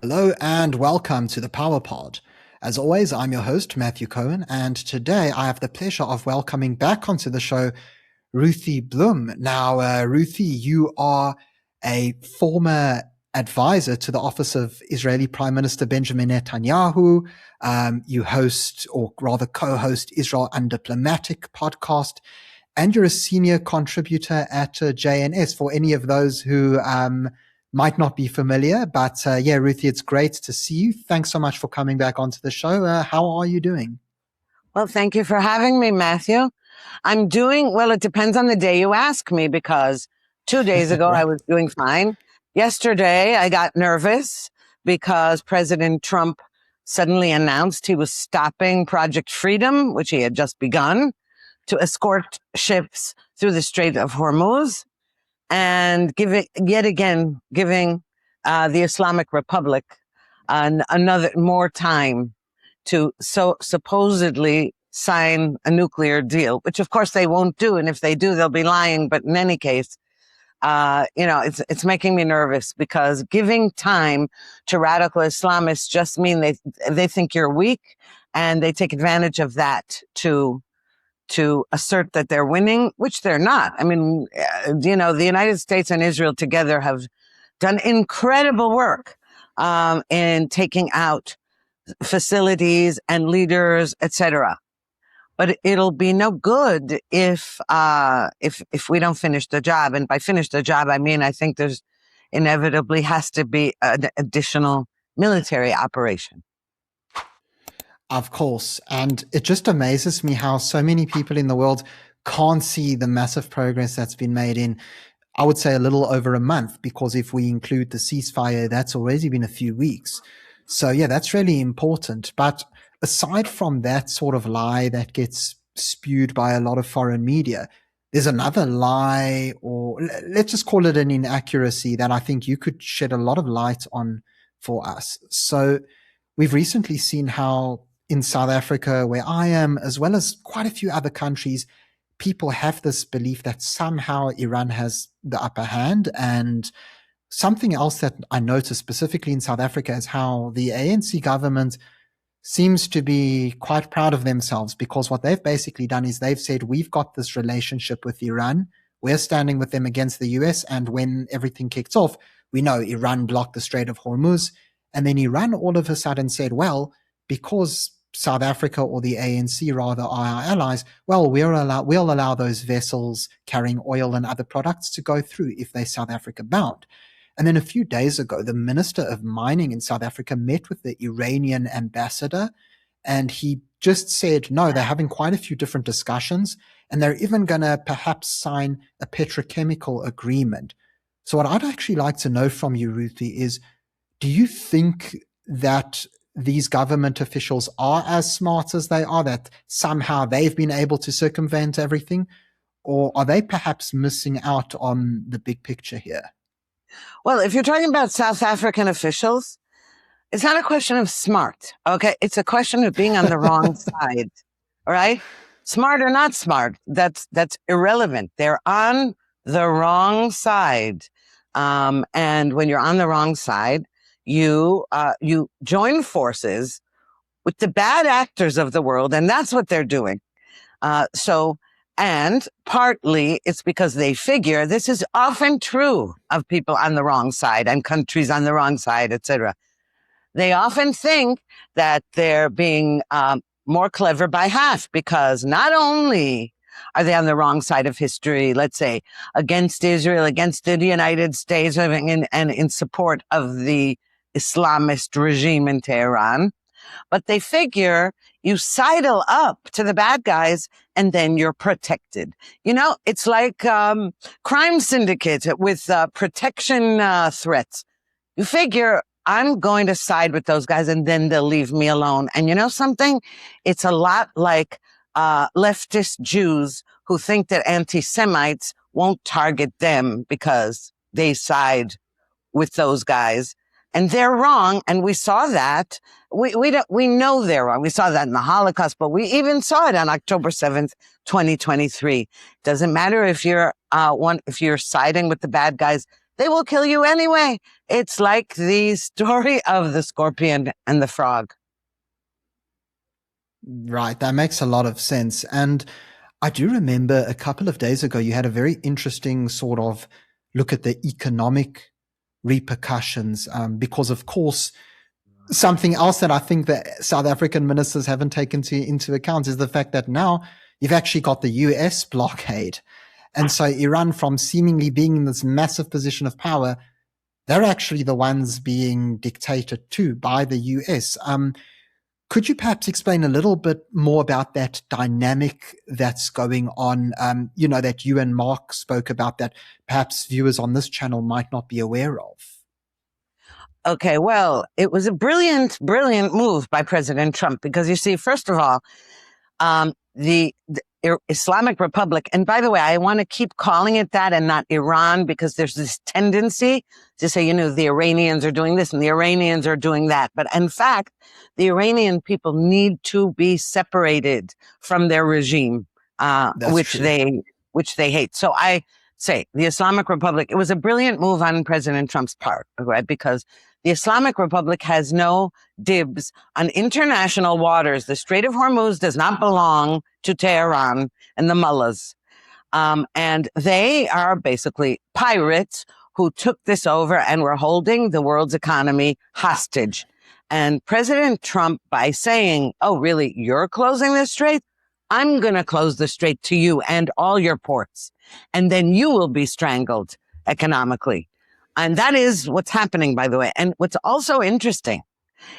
Hello and welcome to the Power Pod. As always, I'm your host, Matthew Cohen, and today I have the pleasure of welcoming back onto the show Ruthie Blum. Now, Ruthie, you are a former advisor to the office of Israeli Prime Minister Benjamin Netanyahu. You host, or rather co-host, Israel Undiplomatic podcast, and you're a senior contributor at JNS for any of those who might not be familiar. But yeah, Ruthie, it's great to see you. Thanks so much for coming back onto the show. How are you doing? Well, thank you for having me, Matthew. I'm doing well. It depends on the day you ask me, because 2 days ago Right. I was doing fine. Yesterday I got nervous because President Trump suddenly announced he was stopping Project Freedom, which he had just begun, to escort ships through the Strait of Hormuz, and giving the Islamic Republic another more time to supposedly sign a nuclear deal, which of course they won't do. And if they do, they'll be lying. But in any case, it's making me nervous, because giving time to radical Islamists just mean they think you're weak, and they take advantage of that to assert that they're winning, which they're not. I mean, the United States and Israel together have done incredible work in taking out facilities and leaders, etc. But it'll be no good if we don't finish the job. And by finish the job, I mean, I think there's inevitably has to be an additional military operation. Of course. And it just amazes me how so many people in the world can't see the massive progress that's been made in, I would say, a little over a month, because if we include the ceasefire, that's already been a few weeks. So yeah, that's really important. But aside from that sort of lie that gets spewed by a lot of foreign media, there's another lie, or let's just call it an inaccuracy, that I think you could shed a lot of light on for us. So we've recently seen how in South Africa, where I am, as well as quite a few other countries, people have this belief that somehow Iran has the upper hand. And something else that I noticed specifically in South Africa is how the ANC government seems to be quite proud of themselves, because what they've basically done is they've said, we've got this relationship with Iran. We're standing with them against the US. And when everything kicked off, we know Iran blocked the Strait of Hormuz. And then Iran all of a sudden said, well, because South Africa, or the ANC rather, are our allies, well, we'll allow those vessels carrying oil and other products to go through if they're South Africa bound. And then a few days ago, the Minister of Mining in South Africa met with the Iranian ambassador, and he just said, no, they're having quite a few different discussions, and they're even going to perhaps sign a petrochemical agreement. So what I'd actually like to know from you, Ruthie, is, do you think that these government officials are as smart as they are, that somehow they've been able to circumvent everything? Or are they perhaps missing out on the big picture here? Well, if you're talking about South African officials, it's not a question of smart, okay? It's a question of being on the wrong side, all right? Smart or not smart, that's irrelevant. They're on the wrong side. And when you're on the wrong side, you join forces with the bad actors of the world, and that's what they're doing. And partly it's because they figure, this is often true of people on the wrong side and countries on the wrong side, etc. They often think that they're being more clever by half, because not only are they on the wrong side of history, let's say, against Israel, against the United States, and in support of the Islamist regime in Tehran, but they figure you sidle up to the bad guys and then you're protected. You know, it's like crime syndicate with protection threats. You figure, I'm going to side with those guys and then they'll leave me alone. And you know something? It's a lot like leftist Jews who think that anti-Semites won't target them because they side with those guys. And they're wrong. And we saw that. We know they're wrong. We saw that in the Holocaust, but we even saw it on October 7th, 2023. Doesn't matter if you're siding with the bad guys they will kill you anyway. It's like the story of the scorpion and the frog. Right, that makes a lot of sense. And I do remember a couple of days ago, you had a very interesting sort of look at the economic repercussions, because, of course, something else that I think that South African ministers haven't taken into account is the fact that now you've actually got the US blockade. And so Iran, from seemingly being in this massive position of power, they're actually the ones being dictated to by the US. Could you perhaps explain a little bit more about that dynamic that's going on, that you and Mark spoke about, that perhaps viewers on this channel might not be aware of? Okay, well, it was a brilliant, brilliant move by President Trump because, you see, first of all, the Islamic Republic, and by the way, I want to keep calling it that and not Iran, because there's this tendency to say, the Iranians are doing this and the Iranians are doing that. But in fact, the Iranian people need to be separated from their regime, which they hate. So I say the Islamic Republic, it was a brilliant move on President Trump's part, right? Because the Islamic Republic has no dibs on international waters. The Strait of Hormuz does not belong to Tehran and the mullahs. And they are basically pirates who took this over and were holding the world's economy hostage. And President Trump, by saying, oh, really, you're closing this strait? I'm going to close the strait to you and all your ports. And then you will be strangled economically. And that is what's happening, by the way. And what's also interesting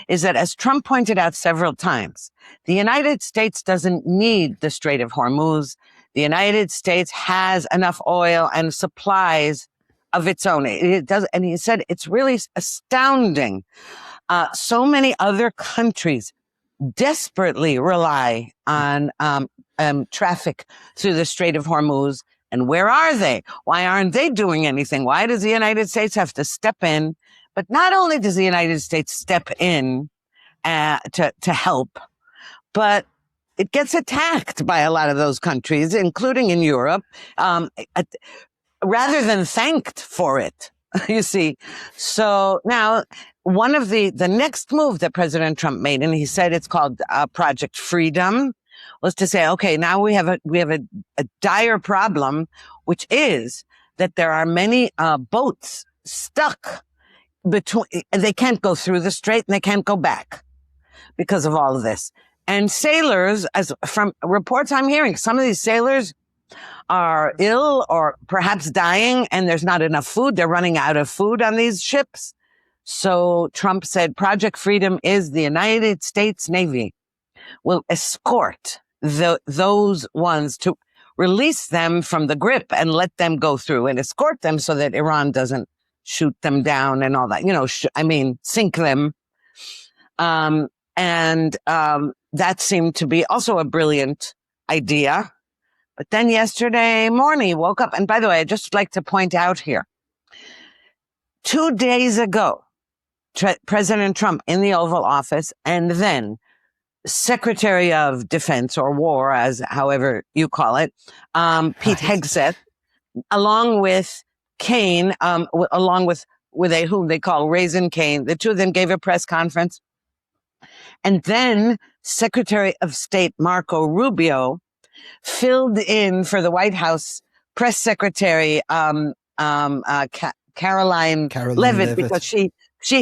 is that, as Trump pointed out several times, the United States doesn't need the Strait of Hormuz. The United States has enough oil and supplies of its own. It does, and he said it's really astounding. So many other countries desperately rely on traffic through the Strait of Hormuz. And where are they? Why aren't they doing anything? Why does the United States have to step in? But not only does the United States step in to help, but it gets attacked by a lot of those countries, including in Europe, rather than thanked for it, you see. So now one of the next move that President Trump made, and he said it's called Project Freedom, was to say, okay, now we have a dire problem, which is that there are many boats stuck between, they can't go through the strait and they can't go back because of all of this. And sailors, as from reports I'm hearing, some of these sailors are ill or perhaps dying, and there's not enough food. They're running out of food on these ships. So Trump said Project Freedom is the United States Navy will escort those ones to release them from the grip and let them go through and escort them so that Iran doesn't shoot them down and all that, sink them. That seemed to be also a brilliant idea. But then yesterday morning, he woke up. And by the way, I'd just like to point out here, 2 days ago, President Trump in the Oval Office, and then Secretary of Defense or War, as however you call it, Pete Hegseth, along with Kane, along with whom they call Raisin Kane, the two of them gave a press conference. And then Secretary of State Marco Rubio filled in for the White House press secretary, Caroline Levitt, because she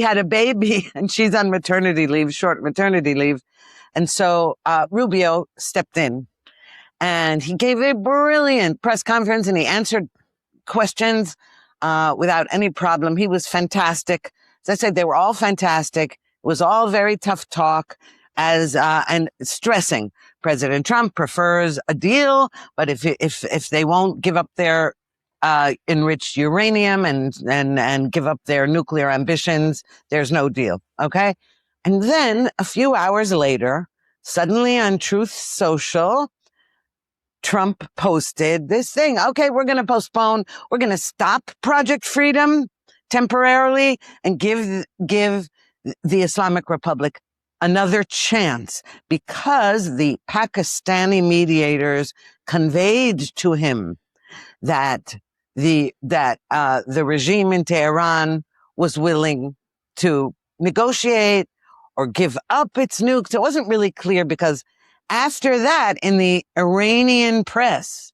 had a baby and she's on maternity leave, short maternity leave. And so Rubio stepped in and he gave a brilliant press conference and he answered questions without any problem. He was fantastic. As I said, they were all fantastic. It was all very tough talk, and stressing President Trump prefers a deal, but if they won't give up their enriched uranium and give up their nuclear ambitions, there's no deal. Okay. And then a few hours later, suddenly on Truth Social, Trump posted this thing. Okay, we're going to postpone. We're going to stop Project Freedom temporarily and give the Islamic Republic another chance, because the Pakistani mediators conveyed to him that the regime in Tehran was willing to negotiate or give up its nukes. It wasn't really clear because after that, in the Iranian press,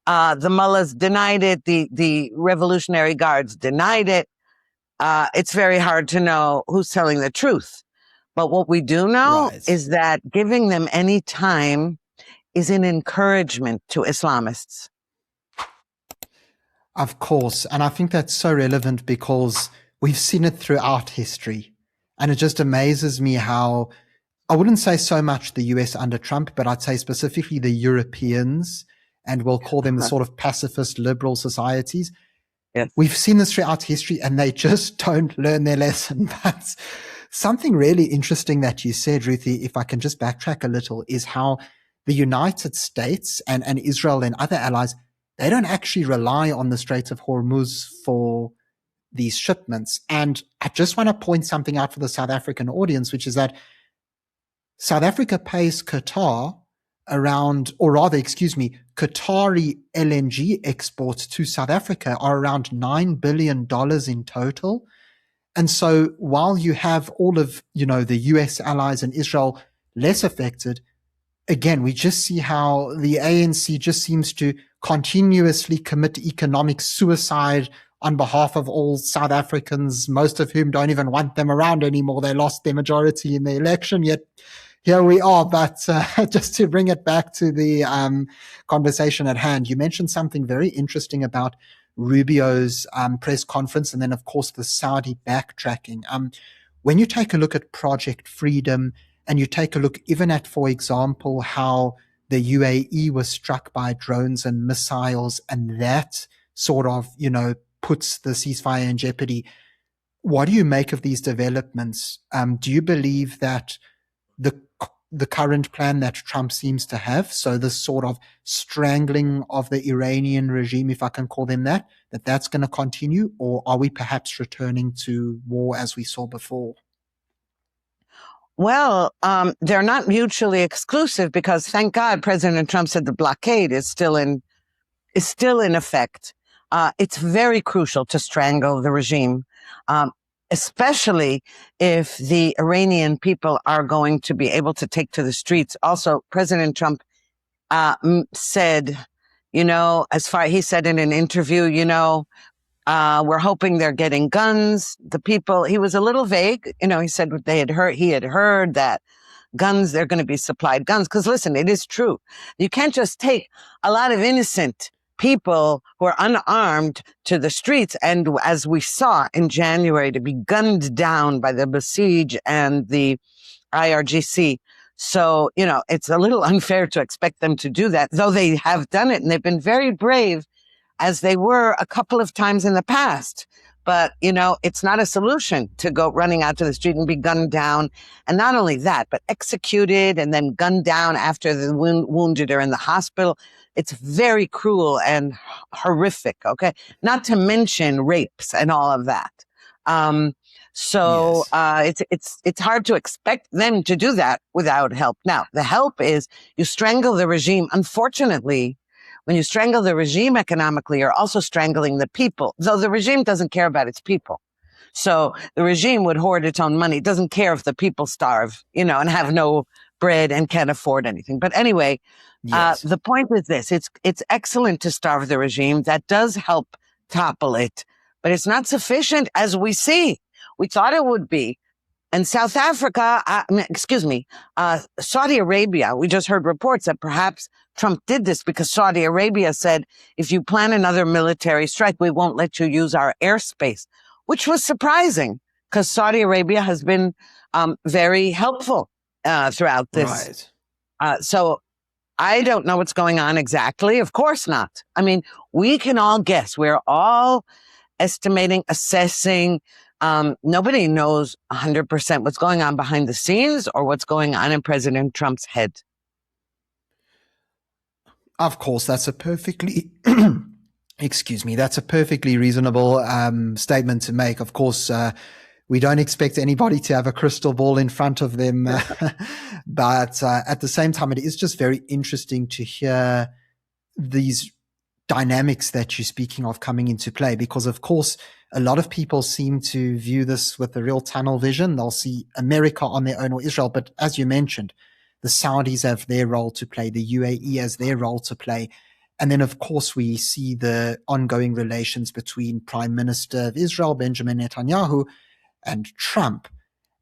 the mullahs denied it. The Revolutionary Guards denied it. It's very hard to know who's telling the truth. But what we do know Right. is that giving them any time is an encouragement to Islamists. Of course. And I think that's so relevant because we've seen it throughout history. And it just amazes me how, I wouldn't say so much the US under Trump, but I'd say specifically the Europeans, and we'll call them the sort of pacifist liberal societies. Yes. We've seen this throughout history and they just don't learn their lesson. But something really interesting that you said, Ruthie, if I can just backtrack a little, is how the United States and Israel and other allies, they don't actually rely on the Strait of Hormuz for these shipments. And I just want to point something out for the South African audience, which is that South Africa pays Qatar around, or rather, excuse me, Qatari LNG exports to South Africa are around $9 billion in total. And so while you have all of, the US allies and Israel less affected, again, we just see how the ANC just seems to continuously commit economic suicide on behalf of all South Africans, most of whom don't even want them around anymore. They lost their majority in the election, yet here we are. But just to bring it back to the conversation at hand, you mentioned something very interesting about Rubio's press conference and then, of course, the Saudi backtracking. When you take a look at Project Freedom and you take a look even at, for example, how the UAE was struck by drones and missiles, and that sort of, puts the ceasefire in jeopardy. What do you make of these developments? Do you believe that the current plan that Trump seems to have, so this sort of strangling of the Iranian regime, if I can call them that, that's going to continue? Or are we perhaps returning to war as we saw before? Well, they're not mutually exclusive because, thank God, President Trump said the blockade is still in effect. It's very crucial to strangle the regime, especially if the Iranian people are going to be able to take to the streets. Also, President Trump said, he said in an interview, we're hoping they're getting guns. The people, he was a little vague. He said he had heard that guns, they're going to be supplied guns. Because listen, it is true. You can't just take a lot of innocent people who are unarmed to the streets. And as we saw in January, to be gunned down by the Besiege and the IRGC. So, it's a little unfair to expect them to do that, though they have done it and they've been very brave, as they were a couple of times in the past. But, it's not a solution to go running out to the street and be gunned down. And not only that, but executed and then gunned down after the wounded are in the hospital. It's very cruel and horrific, okay? Not to mention rapes and all of that. It's hard to expect them to do that without help. Now, the help is you strangle the regime. Unfortunately, when you strangle the regime economically, you're also strangling the people, though the regime doesn't care about its people. So the regime would hoard its own money. It doesn't care if the people starve, and have no bread and can't afford anything. But anyway, Yes. The point is this. It's excellent to starve the regime. That does help topple it, but it's not sufficient, as we see. We thought it would be. And South Africa, Saudi Arabia, we just heard reports that perhaps Trump did this because Saudi Arabia said, if you plan another military strike, we won't let you use our airspace, which was surprising because Saudi Arabia has been very helpful throughout this. Right. So I don't know what's going on exactly. Of course not. I mean, we can all guess. We're all estimating, assessing. Nobody knows 100% what's going on behind the scenes or what's going on in President Trump's head. Of course, that's a perfectly, that's a perfectly reasonable statement to make. Of course, we don't expect anybody to have a crystal ball in front of them. But at the same time, it is just very interesting to hear these dynamics that you're speaking of coming into play? Because, of course, a lot of people seem to view this with a real tunnel vision. They'll see America on their own or Israel. But as you mentioned, the Saudis have their role to play, the UAE has their role to play. And then, of course, we see the ongoing relations between Prime Minister of Israel, Benjamin Netanyahu, and Trump.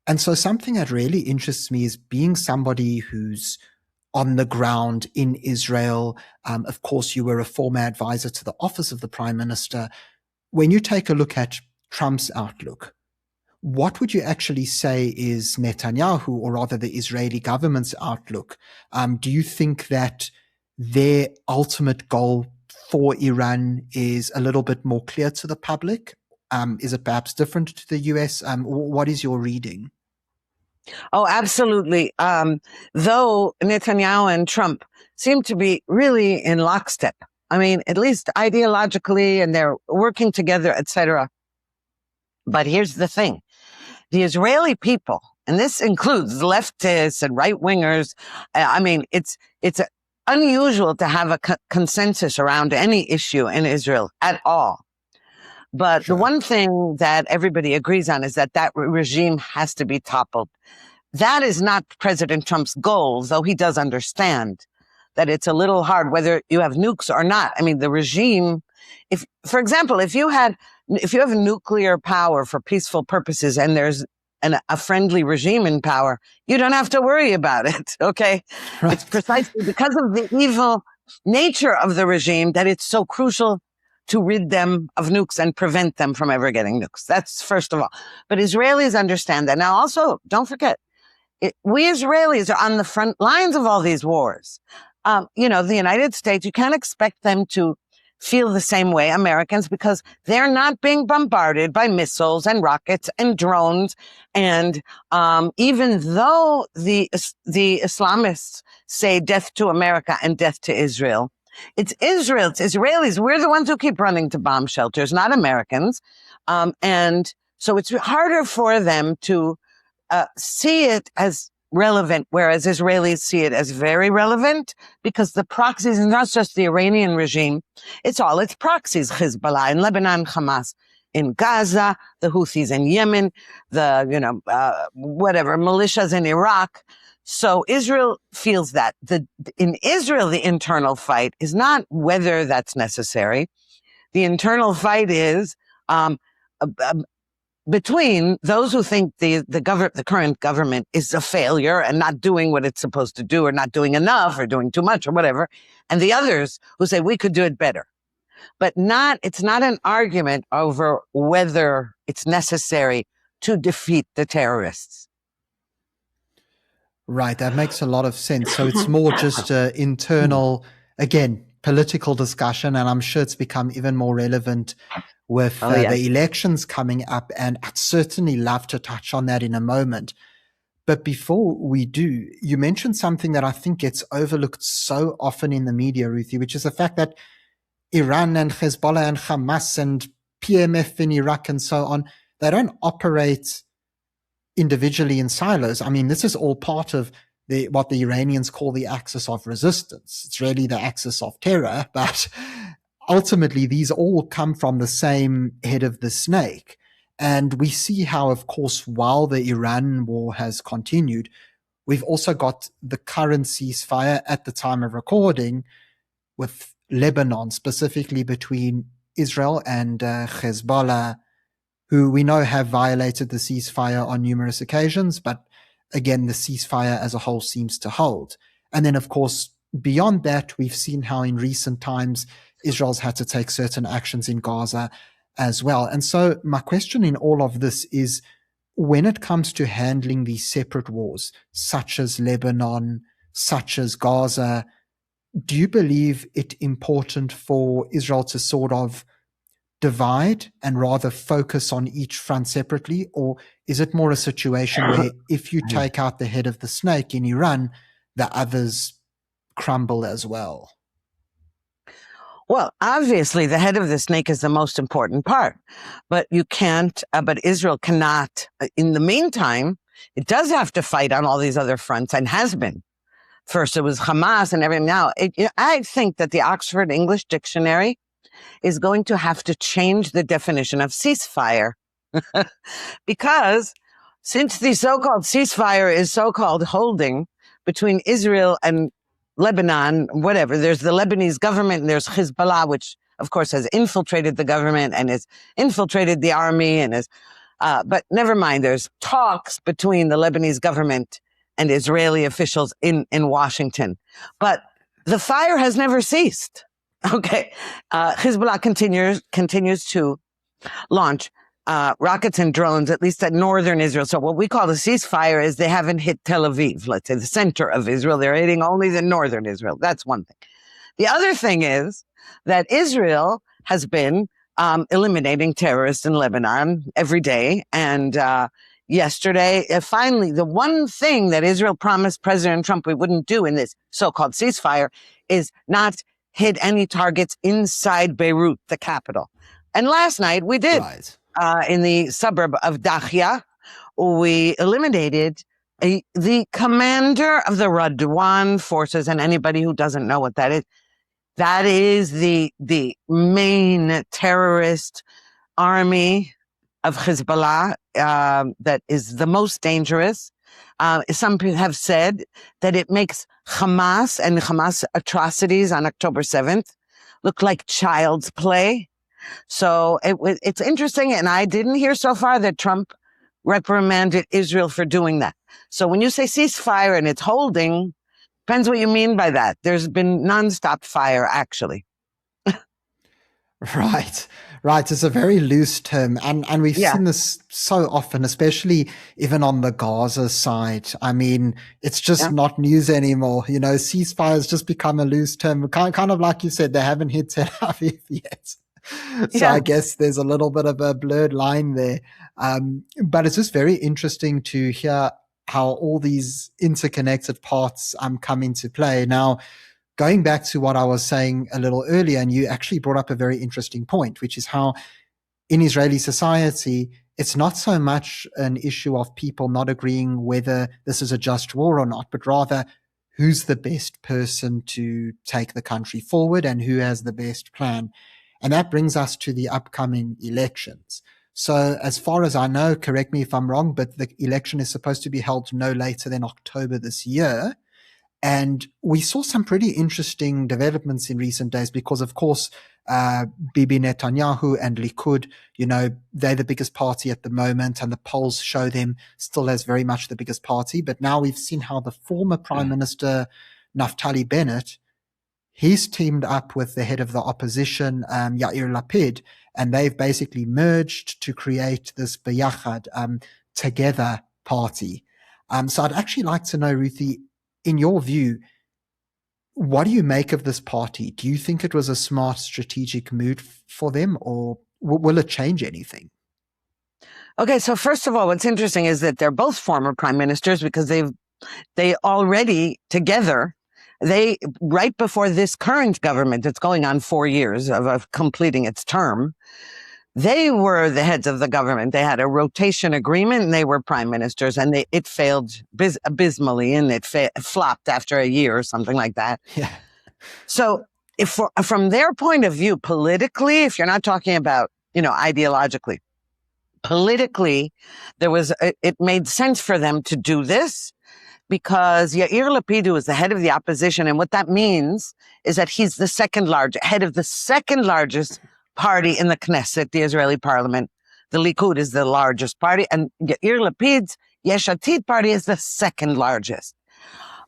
And so something that really interests me is being somebody who's on the ground in Israel. Of course, you were a former advisor to the office of the Prime Minister. When you take a look at Trump's outlook, what would you actually say is Netanyahu, or rather the Israeli government's outlook? Do you think that their ultimate goal for Iran is a little bit more clear to the public? Is it perhaps different to the US? What is your reading? Oh, absolutely. Though Netanyahu and Trump seem to be really in lockstep. I mean, at least ideologically, and they're working together, etc. But here's the thing. The Israeli people, and this includes leftists and right-wingers, I mean, it's unusual to have a consensus around any issue in Israel at all. But Sure. the one thing that everybody agrees on is that regime has to be toppled. That is not President Trump's goal, though he does understand that it's a little hard whether you have nukes or not. I mean, the regime, for example, if you have nuclear power for peaceful purposes and there's a friendly regime in power, you don't have to worry about it, okay? Right. It's precisely because of the evil nature of the regime that it's so crucial to rid them of nukes and prevent them from ever getting nukes. That's first of all. But Israelis understand that. Now, also, don't forget, we Israelis are on the front lines of all these wars. The United States, you can't expect them to feel the same way, Americans, because they're not being bombarded by missiles and rockets and drones. And even though the Islamists say death to America and death to Israel, it's Israel, it's Israelis. We're the ones who keep running to bomb shelters, not Americans. And so it's harder for them to see it as relevant, whereas Israelis see it as very relevant, because the proxies is not just the Iranian regime, it's all its proxies, Hezbollah in Lebanon, Hamas in Gaza, the Houthis in Yemen, the, militias in Iraq. So Israel feels that. In Israel, the internal fight is not whether that's necessary. The internal fight is between those who think the current government is a failure and not doing what it's supposed to do, or not doing enough, or doing too much, or whatever, and the others who say we could do it better. But it's not an argument over whether it's necessary to defeat the terrorists. Right, that makes a lot of sense. So it's more just an internal, again, political discussion, and I'm sure it's become even more relevant with the elections coming up, and I'd certainly love to touch on that in a moment. But before we do, you mentioned something that I think gets overlooked so often in the media, Ruthie, which is the fact that Iran and Hezbollah and Hamas and PMF in Iraq and so on, they don't operate individually in silos. I mean, this is all part of what the Iranians call the axis of resistance. It's really the axis of terror, but ultimately these all come from the same head of the snake. And we see how, of course, while the Iran war has continued, we've also got the current ceasefire at the time of recording with Lebanon, specifically between Israel and Hezbollah, who we know have violated the ceasefire on numerous occasions, but again, the ceasefire as a whole seems to hold. And then, of course, beyond that, we've seen how in recent times Israel's had to take certain actions in Gaza as well. And so my question in all of this is, when it comes to handling these separate wars, such as Lebanon, such as Gaza, do you believe it important for Israel to sort of divide and rather focus on each front separately? Or is it more a situation where if you take out the head of the snake in Iran, the others crumble as well? Well, obviously, the head of the snake is the most important part, but but Israel cannot, in the meantime, it does have to fight on all these other fronts and has been. First it was Hamas and everything. Now, I think that the Oxford English Dictionary is going to have to change the definition of ceasefire. Because since the so-called ceasefire is so-called holding between Israel and Lebanon, whatever, there's the Lebanese government and there's Hezbollah, which of course has infiltrated the government and has infiltrated the army and is, but never mind, there's talks between the Lebanese government and Israeli officials in Washington. But the fire has never ceased. Okay. Hezbollah continues to launch rockets and drones, at least at northern Israel. So what we call the ceasefire is they haven't hit Tel Aviv, let's say the center of Israel. They're hitting only the northern Israel. That's one thing. The other thing is that Israel has been eliminating terrorists in Lebanon every day. And yesterday, finally, the one thing that Israel promised President Trump we wouldn't do in this so-called ceasefire is not hit any targets inside Beirut, the capital. And last night we did. Right. In the suburb of Dahia, we eliminated the commander of the Radwan forces. And anybody who doesn't know what that is the main terrorist army of Hezbollah that is the most dangerous. Some people have said that it makes Hamas and Hamas atrocities on October 7th look like child's play. So it's interesting, and I didn't hear so far that Trump reprimanded Israel for doing that. So when you say ceasefire and it's holding, depends what you mean by that. There's been nonstop fire, actually. Right. It's a very loose term. And we've seen this so often, especially even on the Gaza side. I mean, it's just not news anymore. You know, ceasefire has just become a loose term. Kind of like you said, they haven't hit Tel Aviv yet. So I guess there's a little bit of a blurred line there. But it's just very interesting to hear how all these interconnected parts come into play. Now, going back to what I was saying a little earlier, and you actually brought up a very interesting point, which is how in Israeli society, it's not so much an issue of people not agreeing whether this is a just war or not, but rather who's the best person to take the country forward and who has the best plan. And that brings us to the upcoming elections. So as far as I know, correct me if I'm wrong, but the election is supposed to be held no later than October this year. And we saw some pretty interesting developments in recent days because, of course, Bibi Netanyahu and Likud, you know, they're the biggest party at the moment, and the polls show them still as very much the biggest party. But now we've seen how the former Prime Minister, Naftali Bennett, he's teamed up with the head of the opposition, Yair Lapid, and they've basically merged to create this Beyachad, together party. So I'd actually like to know, Ruthie, in your view, what do you make of this party? Do you think it was a smart strategic move for them, or will it change anything? Okay, so first of all, what's interesting is that they're both former prime ministers because they already together, right before this current government that's going on 4 years of completing its term, they were the heads of the government. They had a rotation agreement and they were prime ministers, and it failed abysmally, and it flopped after a year or something like that. Yeah. So from their point of view, politically, if you're not talking about, ideologically, politically, it made sense for them to do this because Yair Lapid is the head of the opposition. And what that means is that he's the head of the second largest party in the Knesset, the Israeli parliament. The Likud is the largest party, and Yair Lapid's Yesh Atid party is the second largest.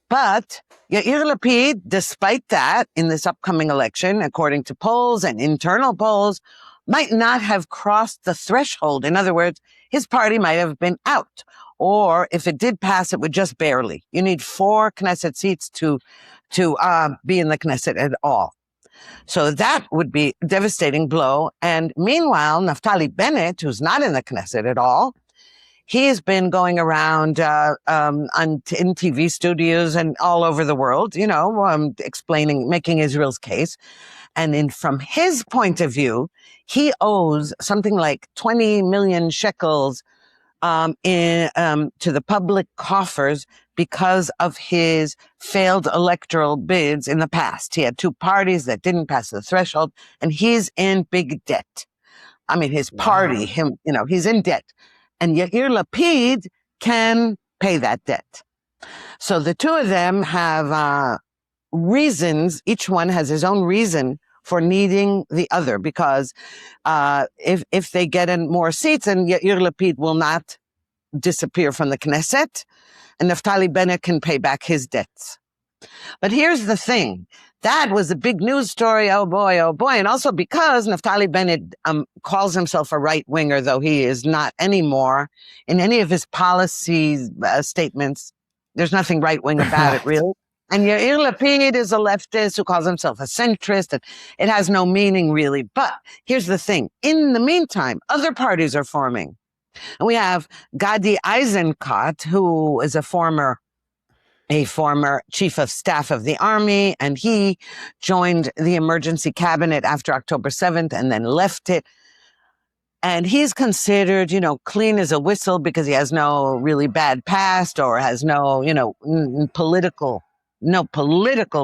But Yair Lapid, despite that, in this upcoming election, according to polls and internal polls, might not have crossed the threshold. In other words, his party might have been out. Or if it did pass, it would just barely. You need 4 Knesset seats to be in the Knesset at all. So that would be a devastating blow. And meanwhile, Naftali Bennett, who's not in the Knesset at all, he has been going around in TV studios and all over the world, explaining, making Israel's case. And from his point of view, he owes something like 20 million shekels to the public coffers because of his failed electoral bids in the past. He had two parties that didn't pass the threshold, and he's in big debt. I mean, his party, he's in debt. And Yair Lapid can pay that debt. So the two of them have reasons. Each one has his own reason for needing the other, because if they get in more seats, then Yair Lapid will not disappear from the Knesset, and Naftali Bennett can pay back his debts. But here's the thing. That was a big news story. Oh boy, oh boy. And also because Naftali Bennett calls himself a right-winger, though he is not anymore. In any of his policy statements, there's nothing right-wing about it, really. And Yair Lapid is a leftist who calls himself a centrist, and it has no meaning, really. But here's the thing. In the meantime, other parties are forming. And we have Gadi Eisenkot, who is a former chief of staff of the army, and he joined the emergency cabinet after October 7th and then left it. And he's considered, clean as a whistle because he has no really bad past, or has no, political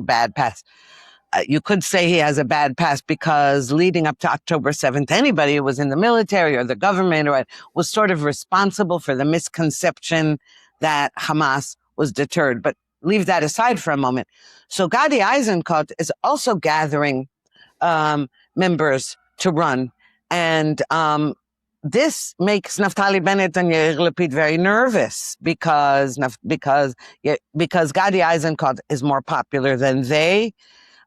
bad past. You could say he has a bad past because leading up to October 7th, anybody who was in the military or the government was sort of responsible for the misconception that Hamas was deterred. But leave that aside for a moment. So Gadi Eisenkot is also gathering members to run. And this makes Naftali Bennett and Yair Lapid very nervous because Gadi Eisenkot is more popular than they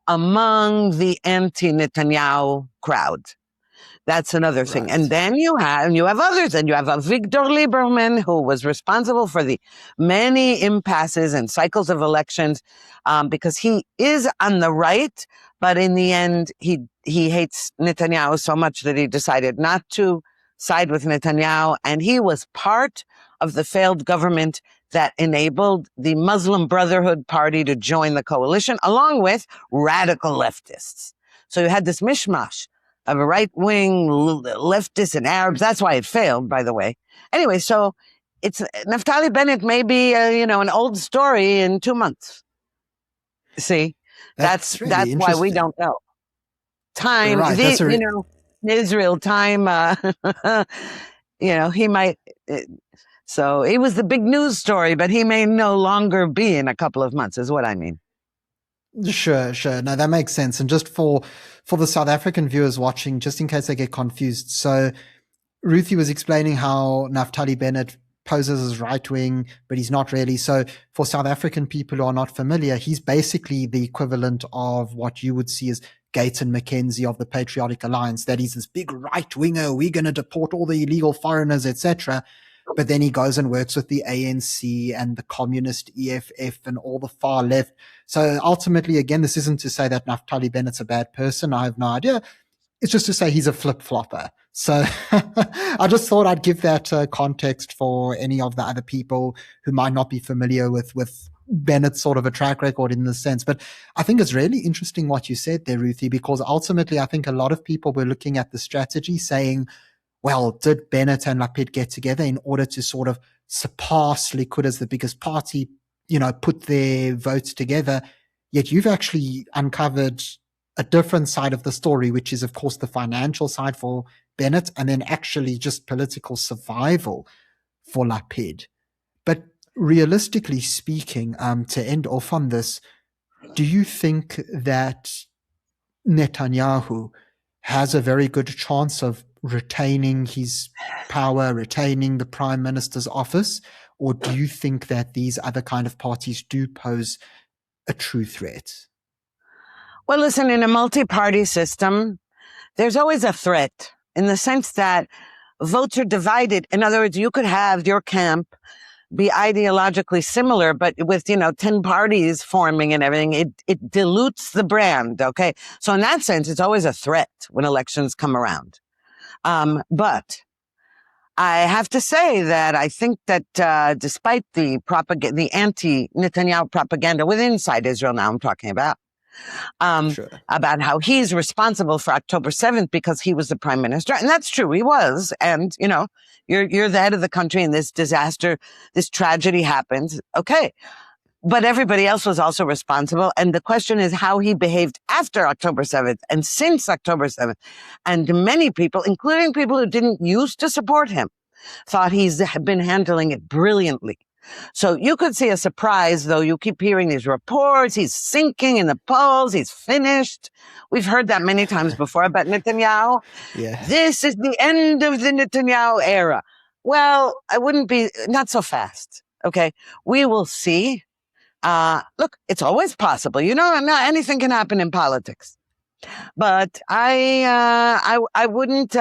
among the anti-Netanyahu crowd. That's another thing. And then you have others, and you have Avigdor Lieberman, who was responsible for the many impasses and cycles of elections, because he is on the right, but in the end, he hates Netanyahu so much that he decided not to side with Netanyahu, and he was part of the failed government that enabled the Muslim Brotherhood Party to join the coalition, along with radical leftists. So you had this mishmash of a right-wing leftists and Arabs. That's why it failed, by the way. Anyway, so it's Naftali Bennett may be, an old story in 2 months. See, that's really why we don't know. Time, right, Israel time, he might. So it was the big news story, but he may no longer be in a couple of months, is what I mean. Sure. No, that makes sense. And just for the South African viewers watching, just in case they get confused. So Ruthie was explaining how Naftali Bennett poses as right-wing, but he's not really. So for South African people who are not familiar, he's basically the equivalent of what you would see as Gates and McKenzie of the Patriotic Alliance, that he's this big right-winger, we're going to deport all the illegal foreigners, etc. But then he goes and works with the ANC and the communist EFF and all the far left. So ultimately, again, this isn't to say that Naftali Bennett's a bad person. I have no idea. It's just to say he's a flip-flopper. So I just thought I'd give that context for any of the other people who might not be familiar with Bennett's sort of a track record in this sense. But I think it's really interesting what you said there, Ruthie, because ultimately I think a lot of people were looking at the strategy saying, well, did Bennett and Lapid get together in order to sort of surpass Likud as the biggest party, put their votes together? Yet you've actually uncovered a different side of the story, which is, of course, the financial side for Bennett, and then actually just political survival for Lapid. But realistically speaking, to end off on this, do you think that Netanyahu has a very good chance of retaining his power, retaining the prime minister's office? Or do you think that these other kind of parties do pose a true threat? Well, listen, in a multi-party system, there's always a threat in the sense that votes are divided. In other words, you could have your camp be ideologically similar, but with, 10 parties forming and everything, it dilutes the brand. Okay. So in that sense, it's always a threat when elections come around. But I have to say that I think that, despite the anti-Netanyahu propaganda within inside Israel now I'm talking about, Sure. about how he's responsible for October 7th because he was the prime minister. And that's true. He was. And, you know, you're the head of the country and this disaster, this tragedy happens. Okay. But everybody else was also responsible. And the question is how he behaved after October 7th and since October 7th. And many people, including people who didn't used to support him, thought he's been handling it brilliantly. So you could see a surprise, though. You keep hearing these reports. He's sinking in the polls. He's finished. We've heard that many times before about Netanyahu. Yeah. This is the end of the Netanyahu era. Well, I wouldn't be, not so fast. Okay. We will see. Look, it's always possible. You know, not anything can happen in politics. But I wouldn't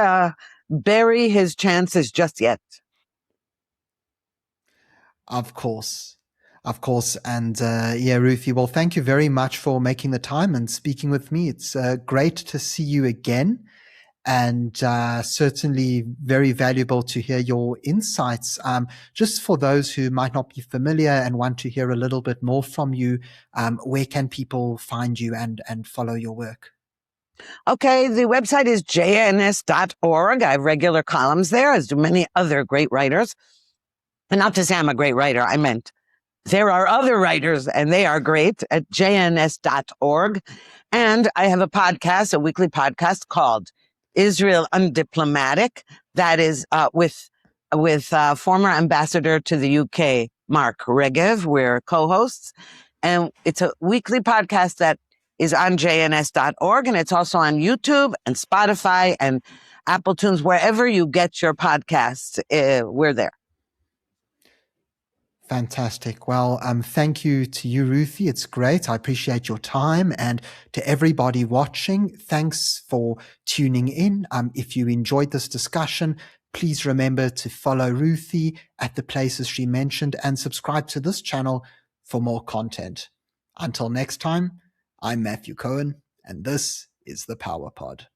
bury his chances just yet. Of course. Of course. And yeah, Ruthie, well, thank you very much for making the time and speaking with me. It's great to see you again, and certainly very valuable to hear your insights. Just for those who might not be familiar and want to hear a little bit more from you, where can people find you and follow your work? Okay, the website is jns.org. I have regular columns there, as do many other great writers. And not to say I'm a great writer, I meant there are other writers and they are great at jns.org. And I have a podcast, a weekly podcast called Israel Undiplomatic. That is with former ambassador to the UK, Mark Regev. We're co-hosts. And it's a weekly podcast that is on jns.org. And it's also on YouTube and Spotify and Apple Tunes, wherever you get your podcasts. We're there. Fantastic. Well, thank you to you, Ruthie. It's great. I appreciate your time. And to everybody watching, thanks for tuning in. If you enjoyed this discussion, please remember to follow Ruthie at the places she mentioned and subscribe to this channel for more content. Until next time, I'm Matthew Cohen, and this is the Power Pod.